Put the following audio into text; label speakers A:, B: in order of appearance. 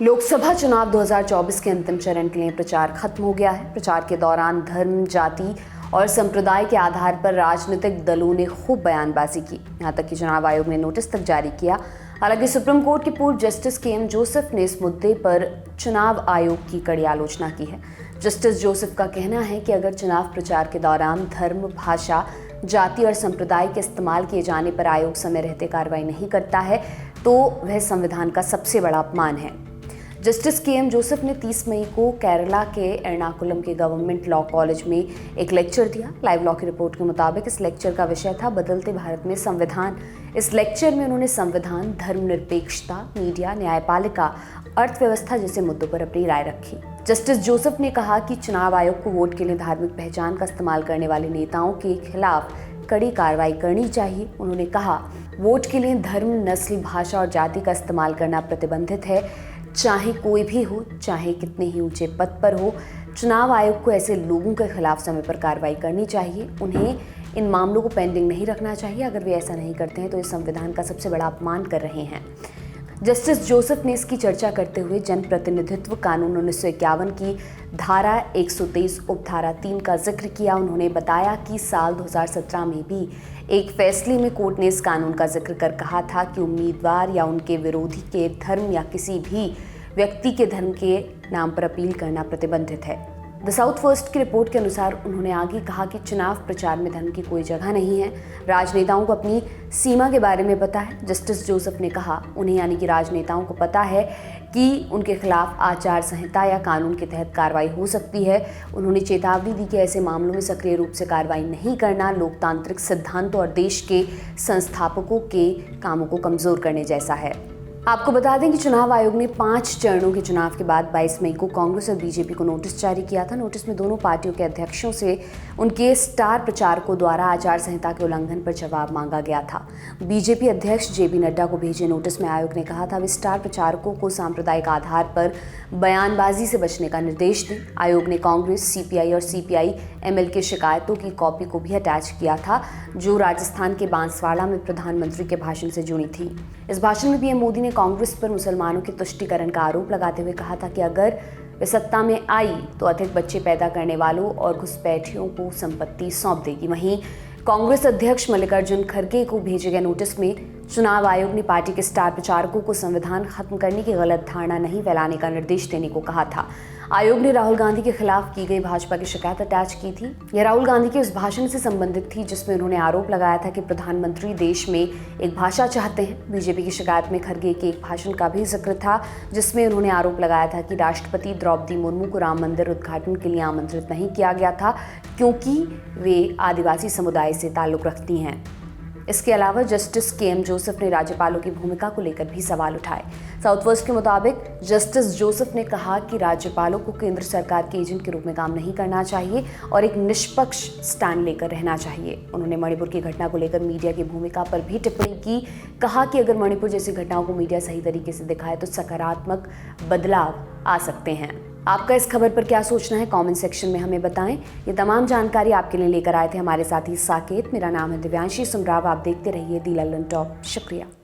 A: लोकसभा चुनाव 2024 के अंतिम चरण के लिए प्रचार खत्म हो गया है। प्रचार के दौरान धर्म, जाति और संप्रदाय के आधार पर राजनीतिक दलों ने खूब बयानबाजी की। यहां तक कि चुनाव आयोग ने नोटिस तक जारी किया। हालांकि सुप्रीम कोर्ट के पूर्व जस्टिस के.एम. जोसेफ ने इस मुद्दे पर चुनाव आयोग की कड़ी आलोचना की है। जस्टिस जोसेफ का कहना है कि अगर चुनाव प्रचार के दौरान धर्म, भाषा, जाति और संप्रदाय के इस्तेमाल किए जाने पर आयोग समय रहते कार्रवाई नहीं करता है तो वह संविधान का सबसे बड़ा अपमान है। Justice KM. जोसेफ ने 30 मई को केरला के एर्नाकुलम के गवर्नमेंट लॉ कॉलेज में एक लेक्चर दिया। लाइव लॉ की रिपोर्ट के मुताबिक इस लेक्चर का विषय था बदलते भारत में संविधान। इस लेक्चर में उन्होंने संविधान, धर्मनिरपेक्षता, मीडिया, न्यायपालिका, अर्थव्यवस्था जैसे मुद्दों पर अपनी राय रखी। जस्टिस जोसेफ ने कहा कि चुनाव आयोग को वोट के लिए धार्मिक पहचान का इस्तेमाल करने वाले नेताओं के खिलाफ कड़ी कार्रवाई करनी चाहिए। उन्होंने कहा, वोट के लिए धर्म, नस्ल, भाषा और जाति का इस्तेमाल करना प्रतिबंधित है, चाहे कोई भी हो, चाहे कितने ही ऊंचे पद पर हो। चुनाव आयोग को ऐसे लोगों के खिलाफ समय पर कार्रवाई करनी चाहिए। उन्हें इन मामलों को पेंडिंग नहीं रखना चाहिए। अगर वे ऐसा नहीं करते हैं तो इस संविधान का सबसे बड़ा अपमान कर रहे हैं। जस्टिस जोसेफ ने इसकी चर्चा करते हुए जनप्रतिनिधित्व कानून 1951 की धारा 123 उपधारा 3 का जिक्र किया। उन्होंने बताया कि साल 2017 में भी एक फैसले में कोर्ट ने इस कानून का जिक्र कर कहा था कि उम्मीदवार या उनके विरोधी के धर्म या किसी भी व्यक्ति के धर्म के नाम पर अपील करना प्रतिबंधित है। द साउथ फर्स्ट की रिपोर्ट के अनुसार उन्होंने आगे कहा कि चुनाव प्रचार में धर्म की कोई जगह नहीं है। राजनेताओं को अपनी सीमा के बारे में पता है। जस्टिस जोसेफ ने कहा, उन्हें यानी कि राजनेताओं को पता है कि उनके खिलाफ आचार संहिता या कानून के तहत कार्रवाई हो सकती है। उन्होंने चेतावनी दी कि ऐसे मामलों में सक्रिय रूप से कार्रवाई नहीं करना लोकतांत्रिक सिद्धांतों और देश के संस्थापकों के कामों को कमजोर करने जैसा है। आपको बता दें कि चुनाव आयोग ने 5 चरणों के चुनाव के बाद 22 मई को कांग्रेस और बीजेपी को नोटिस जारी किया था। नोटिस में दोनों पार्टियों के अध्यक्षों से उनके स्टार प्रचारकों द्वारा आचार संहिता के उल्लंघन पर जवाब मांगा गया था। बीजेपी अध्यक्ष जेपी नड्डा को भेजे नोटिस में आयोग ने कहा था वे स्टार प्रचारकों को सांप्रदायिक आधार पर बयानबाजी से बचने का निर्देश दें। आयोग ने कांग्रेस, सीपीआई और सीपीआई-एमएल की शिकायतों की कॉपी को भी अटैच किया था, जो राजस्थान के बांसवाड़ा में प्रधानमंत्री के भाषण से जुड़ी थी। इस भाषण में पीएम मोदी ने कांग्रेस पर मुसलमानों के तुष्टीकरण का आरोप लगाते हुए कहा था कि अगर वे सत्ता में आई तो अधिक बच्चे पैदा करने वालों और घुसपैठियों को संपत्ति सौंप देगी। वहीं कांग्रेस अध्यक्ष मल्लिकार्जुन खड़गे को भेजे गए नोटिस में चुनाव आयोग ने पार्टी के स्टार प्रचारकों को संविधान खत्म करने की गलत धारणा नहीं फैलाने का निर्देश देने को कहा था। आयोग ने राहुल गांधी के खिलाफ की गई भाजपा की शिकायत अटैच की थी। यह राहुल गांधी के उस भाषण से संबंधित थी जिसमें उन्होंने आरोप लगाया था कि प्रधानमंत्री देश में एक भाषा चाहते हैं। बीजेपी की शिकायत में खड़गे के एक भाषण का भी जिक्र था जिसमें उन्होंने आरोप लगाया था कि राष्ट्रपति द्रौपदी मुर्मू को राम मंदिर उद्घाटन के लिए आमंत्रित नहीं किया गया था क्योंकि वे आदिवासी समुदाय से ताल्लुक रखती हैं। इसके अलावा जस्टिस के.एम. जोसेफ ने राज्यपालों की भूमिका को लेकर भी सवाल उठाए। साउथ वेस्ट के मुताबिक जस्टिस जोसेफ ने कहा कि राज्यपालों को केंद्र सरकार के एजेंट के रूप में काम नहीं करना चाहिए और एक निष्पक्ष स्टैंड लेकर रहना चाहिए। उन्होंने मणिपुर की घटना को लेकर मीडिया की भूमिका पर भी टिप्पणी की। कहा कि अगर मणिपुर जैसी घटनाओं को मीडिया सही तरीके से दिखाए तो सकारात्मक बदलाव आ सकते हैं। आपका इस खबर पर क्या सोचना है, कमेंट सेक्शन में हमें बताएं। ये तमाम जानकारी आपके लिए लेकर आए थे हमारे साथी साकेत। मेरा नाम है दिव्यांशी सुमराव। आप देखते रहिए दी लल्लन टॉप। शुक्रिया।